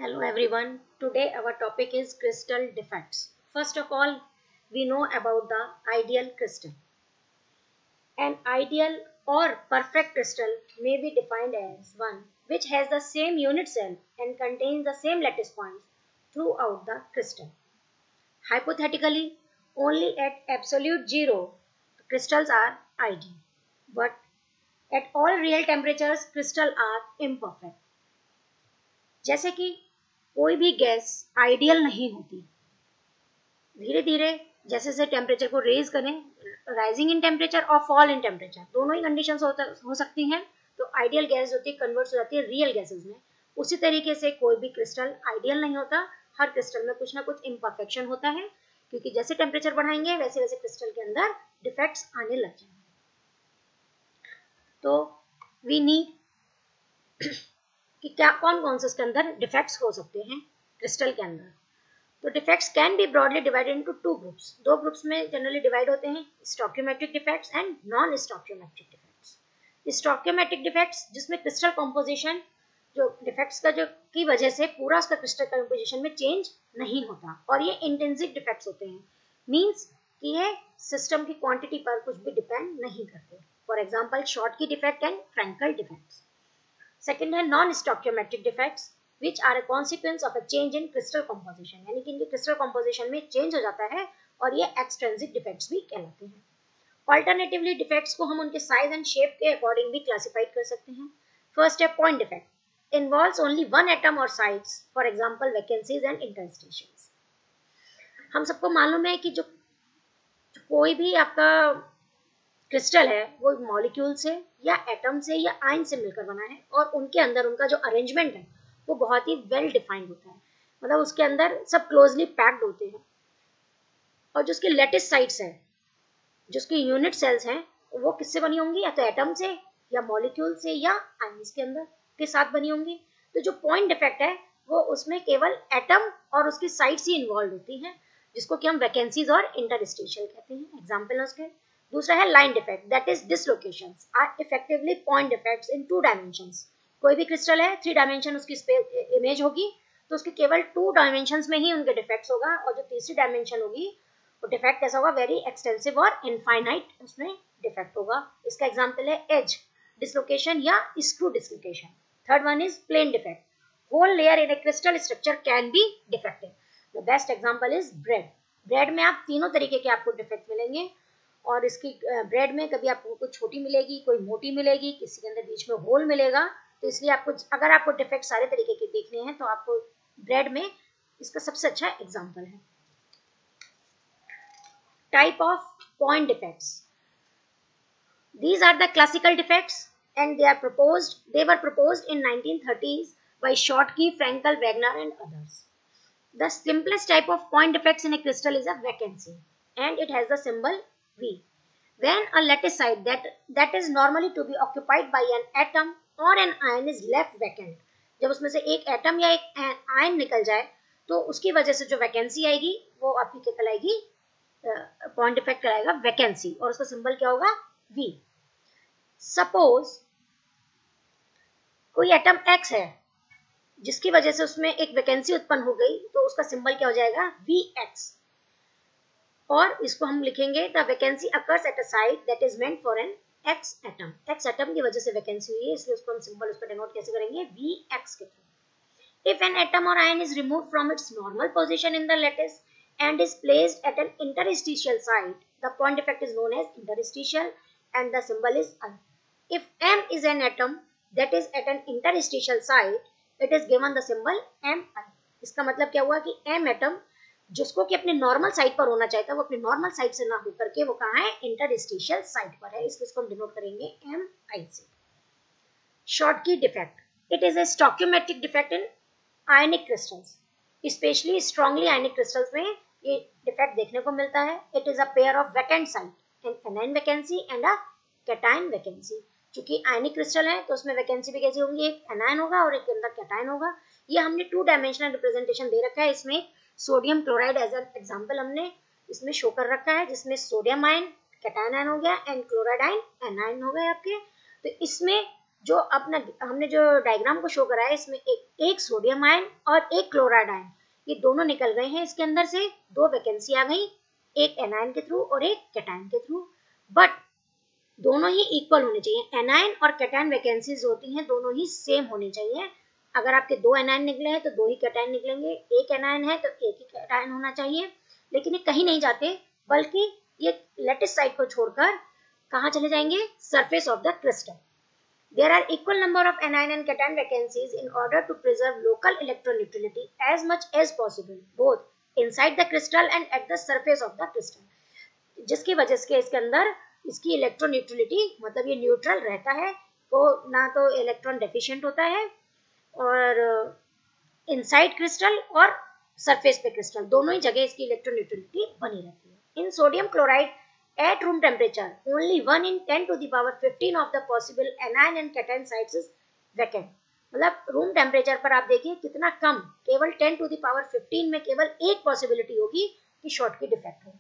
Hello everyone. Today our topic is crystal defects. First of all, we know about the ideal crystal. An ideal or perfect crystal may be defined as one which has the same unit cell and contains the same lattice points throughout the crystal. Hypothetically, only at absolute zero crystals are ideal, but at all real temperatures crystals are imperfect. जैसे कि कोई भी gas ideal नहीं होती, धीरे धीरे जैसे जैसे टेम्परेचर को रेज करें, राइजिंग इन टेम्परेचर और फॉल इन टेम्परेचर दोनों ही कंडीशंस हो सकती हैं, तो आइडियल गैस होती है कन्वर्ट हो जाती है रियल गैसेस में। उसी तरीके से कोई भी क्रिस्टल आइडियल नहीं होता, हर क्रिस्टल में कुछ ना कुछ इम्परफेक्शन होता है, क्योंकि जैसे टेम्परेचर बढ़ाएंगे वैसे वैसे क्रिस्टल के अंदर डिफेक्ट्स आने लग जाएंगे। तो वी नीड कि क्या कौन कौन से इसके अंदर डिफेक्ट्स हो सकते हैं क्रिस्टल के अंदर। तो defects can be broadly divided into two groups. दो ग्रुप्स में जनरली डिवाइड होते हैं, stoichiometric defects and non stoichiometric defects. Stoichiometric defects जिसमें क्रिस्टल कंपोजिशन जो डिफेक्ट्स का जो की वजह से पूरा उसका क्रिस्टल कंपोजिशन में चेंज नहीं होता, और ये इंटेंसिव डिफेक्ट्स होते हैं, मींस कि ये सिस्टम की क्वांटिटी पर कुछ भी डिपेंड नहीं करते। For example Schottky defect and Frenkel defects. Second है non stoichiometric defects which are a consequence of a change in crystal composition, यानी कि इनके क्रिस्टल कंपोजिशन में चेंज हो जाता है और ये एक्सट्रिंसिक डिफेक्ट्स भी कहलाते हैं। अल्टरनेटिवली डिफेक्ट्स को हम उनके साइज एंड शेप के अकॉर्डिंग भी क्लासिफाइड कर सकते हैं। फर्स्ट है point defect, involves only one atom और sites, for example vacancies and interstitials. हम सबको मालूम है कि जो कोई भी आपका क्रिस्टल है वो मॉलिक्यूल से या एटम से या आयन से मिलकर बना है, और उनके अंदर उनका जो अरेंजमेंट है वो बहुत ही वेल डिफाइंड होता है, मतलब उसके अंदर सब क्लोजली पैक्ड होते हैं, और जो उसकी लेटिस साइट्स है, जो उसकी यूनिट सेल्स हैं, वो किससे बनी होंगी, या तो एटम से या मॉलिक्यूल से या आयन्स के अंदर के साथ बनी होंगी। तो जो पॉइंट डिफेक्ट है वो उसमें केवल एटम और उसकी साइट्स ही इन्वॉल्व होती हैं, जिसको कि हम वैकेंसीज और इंटरस्टिशियल कहते हैं। एग्जाम्पल है उसके। दूसरा है line defect, that is dislocations are effectively point defects in two dimensions. कोई भी क्रिस्टल है 3 डायमेंशन उसकी इमेज होगी, तो उसके केवल 2 डायमेंशंस में ही उनके डिफेक्ट्स होगा, और जो तीसरी डायमेंशन होगी वो डिफेक्ट कैसा होगा, वेरी एक्सटेंसिव और इनफाइनाइट उसमें डिफेक्ट होगा। इसका एग्जांपल है एज डिसलोकेशन या screw dislocation. Third one is plane defect, whole layer in a crystal structure can be defective. The best example is bread. Bread में आप तीनों तरीके के आपको डिफेक्ट मिलेंगे, और इसकी ब्रेड में कभी आपको कोई छोटी मिलेगी, कोई मोटी मिलेगी, किसी के अंदर बीच में होल मिलेगा। तो इसलिए आपको अगर आपको डिफेक्ट सारे तरीके के देखने हैं तो आपको ब्रेड में इसका सबसे अच्छा एग्जांपल है। Type of point defects, these are the classical defects and they were proposed in 1930s by Schottky, Frankel, Wagner and others. The simplest type of point defects in a crystal is a vacancy, and it has the symbol V. When a lattice site that is normally to be occupied by an atom or an ion is left vacant, जब उसमें से एक atom या एक ion निकल जाए तो उसकी वजह से जो वैकेंसी आएगी वो आपकी क्या कहलाएगी, पॉइंट डिफेक्ट कहलाएगा वैकेंसी, और उसका सिंबल क्या होगा, V. सपोज कोई एटम X है जिसकी वजह से उसमें एक वैकेंसी उत्पन्न हो गई, तो उसका सिंबल क्या हो जाएगा, Vx, और इसको हम लिखेंगे the vacancy occurs at a site that is meant for an X atom. X atom की वजह से वैकेंसी हुई है, इसलिए उसको हम सिंबल उसका डिनोट कैसे करेंगे, Vx के थ्रू। इफ एन एटम और ion is removed from its normal position in the lattice and is placed at an interstitial site, the point defect is known as interstitial and the symbol is I. If M is an atom that is at an interstitial site, it is given the symbol Mi. इसका मतलब क्या हुआ कि M atom जिसको कि अपने normal site पर होना चाहिए था, वो अपनी नॉर्मल साइट से ना होकर के वो कहाँ है, इंटरस्टिशियल साइट पर है, इसलिए इसको हम डिनोट करेंगे Mi से। Schottky defect, it is a stoichiometric defect in ionic crystals, specially strongly ionic crystals में ये डिफेक्ट देखने को मिलता है। It is a pair of vacant site, an anion vacancy and a cation vacancy. क्योंकि ionic crystal है तो उसमें वैकेंसी भी कैसी होंगी, एक एनाइन होगा और एक के अंदर कैटायन होगा। ये हमने 2 डायमेंशनल रिप्रेजेंटेशन दे रखा है, इसमें sodium chloride as an example हमने इसमें शो कर रखा है, जिसमें सोडियम आयन कैटायन आयन हो गया एंड क्लोराइड आयन एनाइन हो गए आपके। तो इसमें जो अपना हमने जो डायग्राम को शो करा है इसमें एक सोडियम आयन और एक क्लोराइड आयन, ये दोनों निकल गए हैं इसके अंदर से, 2 वैकेंसी आ गई, एक एनायन के थ्रू और एक कैटायन के थ्रू, बट दोनों ही इक्वल होने चाहिए। एनायन और कैटायन वैकेंसीज होती हैं दोनों ही सेम होनी चाहिए। अगर आपके 2 एनायन निकले हैं तो 2 ही कैटायन निकलेंगे, एक एनायन है तो एक ही कैटायन होना चाहिए। लेकिन ये कहीं नहीं जाते, बल्कि ये लैटिस साइड को छोड़कर कहाँ चले जाएंगे, surface of the crystal. There are equal number of anion and cation vacancies in order to preserve local electroneutrality as much as possible, both inside the crystal and at the surface of the crystal. जिसकी वजह से इसके अंदर इसकी इलेक्ट्रोन्यूट्रलिटी, मतलब ये neutral रहता है, तो ना तो इलेक्ट्रॉन डेफिशिएंट होता है, और इनसाइड क्रिस्टल और सरफेस पे क्रिस्टल दोनों ही जगह इसकी इलेक्ट्रोन्यूट्रलिटी बनी रहती है। इन sodium chloride at room temperature only 1 in 10 to the power 15 of the possible anion and cation sites is vacant। मतलब रूम टेम्परेचर पर आप देखिए कितना कम, केवल 10 टू द पावर 15 में केवल एक पॉसिबिलिटी होगी कि शॉर्ट की डिफेक्ट हो,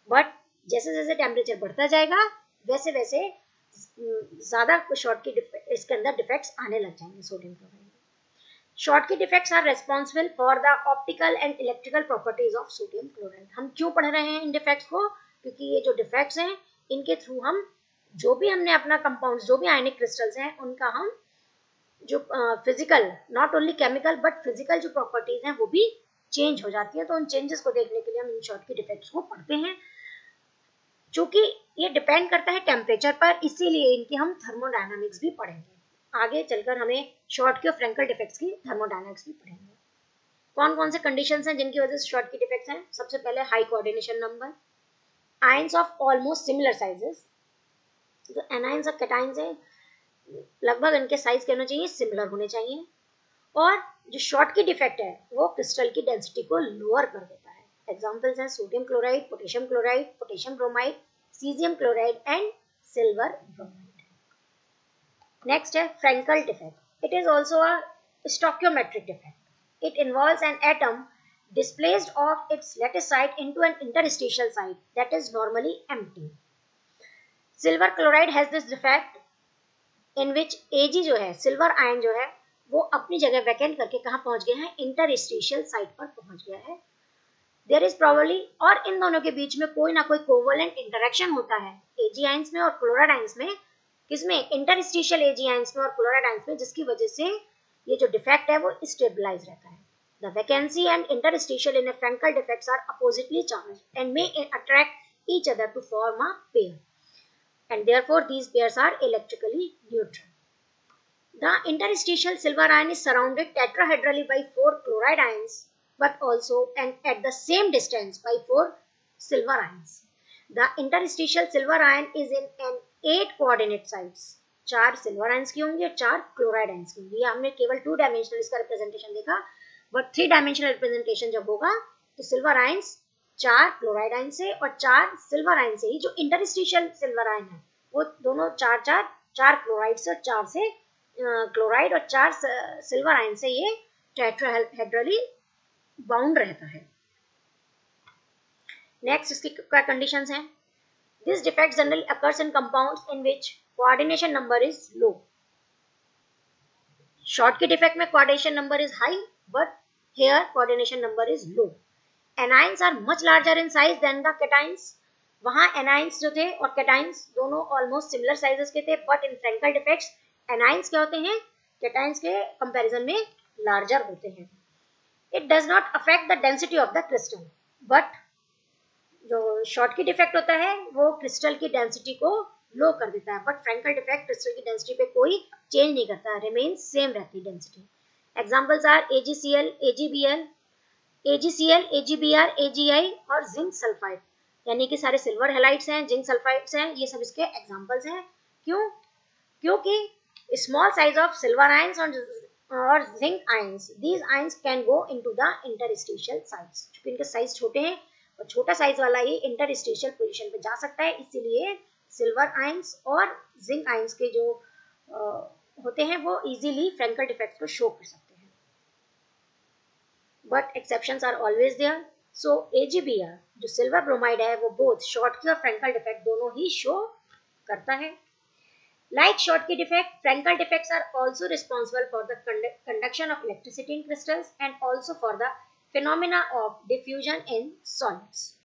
बट जैसे जैसे टेम्परेचर बढ़ता जाएगा वैसे वैसे ज्यादा शॉर्ट की इसके अंदर डिफेक्ट्स आने लग जाएंगे sodium chloride. Schottky defects are responsible for the optical and electrical properties of sodium chloride. हम क्यों पढ़ रहे हैं इन डिफेक्ट्स को, क्योंकि ये जो डिफेक्ट्स हैं इनके थ्रू हम जो भी हमने अपना कंपाउंड्स, जो भी आयनिक क्रिस्टल्स हैं, उनका हम जो physical, not only chemical but physical जो प्रॉपर्टीज हैं वो भी चेंज हो जाती है। तो उन चेंजेस को देखने के लिए हम इन शॉर्ट की डिफेक्ट्स को पढ़ते हैं। चूंकि ये डिपेंड करता है टेम्परेचर पर, इसीलिए इनकी हम थर्मोडायनामिक्स भी पढ़ेंगे। आगे चलकर हमें शॉर्ट की और फ्रैंकल डिफेक्ट्स की थर्मोडायनामिक्स भी पढ़ेंगे। कौन कौन से कंडीशंस हैं जिनकी वजह से शॉर्ट की डिफेक्ट्स हैं? सबसे पहले high coordination number, ions of almost similar sizes, जो एनायंस और कैटायंस हैं लगभग इनके साइज क्या होने चाहिए, सिमिलर होने चाहिए। और जो शॉर्ट की डिफेक्ट है वो क्रिस्टल की डेंसिटी को लोअर कर देता है। एग्जांपल्स हैं sodium chloride, potassium bromide, caesium chloride and silver bromide. Next है Frenkel defect. It is also a stoichiometric defect. It involves an atom displaced of its lattice site into an interstitial site that is normally empty. Silver chloride has this defect in which Ag जो है, silver ion जो है, वो अपनी जगह vacant करके कहाँ पहुंच गया है, इंटरस्टिशियल साइट पर पहुंच गया है। There is probably, और इन दोनों के बीच में कोई ना कोई कोवलेंट इंटरेक्शन होता है Ag आयंस में और क्लोराइड आयंस में, किसमें, इंटरस्टिशियल Ag आयंस में और क्लोराइड आयंस में, जिसकी वजह से ये जो डिफेक्ट है वो स्टेबलाइज रहता है। The vacancy and interstitial in a Frankel defects are oppositely charged and may attract each other to form a pair, and therefore these pairs are electrically neutral. The interstitial silver ion is surrounded tetrahedrally by 4 chloride ions, but also and at the same distance by 4 silver ions. The interstitial silver ion is in an 8 coordinate sites. 4 silver ions की होंगी और 4 chloride ions की होंगी। हमने केवल 2 dimensional इसका representation देखा, but 3 dimensional representation जब होगा तो सिल्वर आयंस 4 क्लोराइड आयन से और 4 सिल्वर आयन से ही, जो इंटरस्टिशियल सिल्वर आयन है वो दोनों 4 क्लोराइड से और 4 से क्लोराइड और 4 सिल्वर आयन से ये टेट्राहेड्रली बाउंड रहता है। नेक्स्ट इसकी क्या कंडीशंस हैं? This defect generally occurs in compounds in which coordination number is low. Short की डिफेक्ट में coordination number is high, but here coordination number is low. Anions are much larger in size than the cations. वहाँ anions जो थे और cations दोनों almost similar sizes के थे, but in Frankel defects anions क्या होते हैं, cations के comparison में larger होते हैं। It does not affect the density of the crystal, but जो short की defect होता है वो crystal की density को लो कर देता है, but Frankel defect crystal की density पे कोई change नहीं करता, remains same रहती है density। Examples are AgCl, AgBl, AgCl, AgBr, AgI और जिंक सल्फाइड, यानी कि सारे सिल्वर हैलाइड्स हैं, जिंक सल्फाइड्स हैं, ये सब इसके एग्जांपल्स हैं। क्यों? क्योंकि small size of silver ions और zinc ions, these ions can go into the interstitial sites. क्योंकि इनके साइज छोटे हैं और छोटा साइज वाला ही इंटरस्टिशियल पोजीशन पे जा सकता है, इसीलिए सिल्वर आयंस और जिंक आयंस के जो होते हैं वो इजीली फ्रैंकल डिफेक्ट को शो कर सकते हैं, but exceptions are always there. So AgBr जो सिल्वर ब्रोमाइड है वो बोथ शॉर्ट की और फ्रैंकल डिफेक्ट दोनों ही शो करता है। Like Schottky defect, Frankel defects are also responsible for the conduction of electricity in crystals and also for the phenomena of diffusion in solids.